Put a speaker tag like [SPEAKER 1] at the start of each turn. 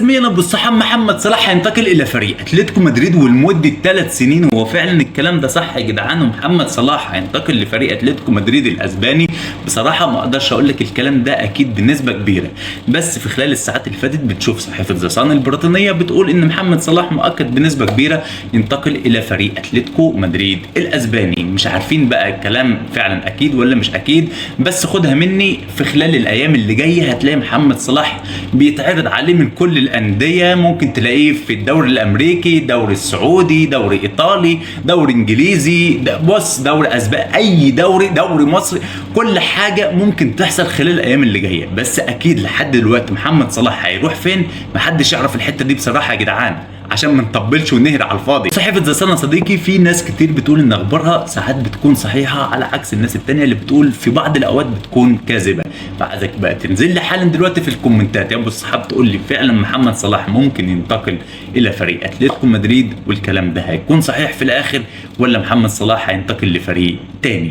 [SPEAKER 1] رسميا ابو الصحاب محمد صلاح هينتقل الى فريق اتلتيكو مدريد ولمده 3 سنين. هو فعلا الكلام ده صح يا جدعان؟ ومحمد صلاح هينتقل لفريق اتلتيكو مدريد الاسباني. بصراحه ما اقدرش اقول لك الكلام ده اكيد بنسبه كبيره، بس في خلال الساعات اللي فاتت بتشوف صحيفه ذا صن البريطانيه بتقول ان محمد صلاح مؤكد بنسبه كبيره ينتقل الى فريق اتلتيكو مدريد الاسباني. مش عارفين بقى الكلام فعلا اكيد ولا مش اكيد، بس خدها مني في خلال الايام اللي جايه هتلاقي محمد صلاح بيتعرض عليه من كل الانديه. ممكن تلاقيه في الدوري الامريكي، الدوري السعودي، دوري ايطالي، دوري انجليزي، بص دوري اسباني، اي دوري مصري، كل حاجه ممكن تحصل خلال الايام اللي جايه. بس اكيد لحد دلوقتي محمد صلاح هيروح فين محدش يعرف الحته دي بصراحه يا جدعان، عشان ما نطبلش ونهر على الفاضي. صحيفه ذا صن صديقي في ناس كتير بتقول ان اخبارها ساعات بتكون صحيحه على عكس الناس التانيه اللي بتقول في بعض الاوقات بتكون كاذبه. فعايزك بقى تنزل لي حالا دلوقتي في الكومنتات يا ابو الصحاب تقول لي فعلا محمد صلاح ممكن ينتقل الى فريق اتلتيكو مدريد والكلام ده هيكون صحيح في الاخر، ولا محمد صلاح هينتقل لفريق تاني.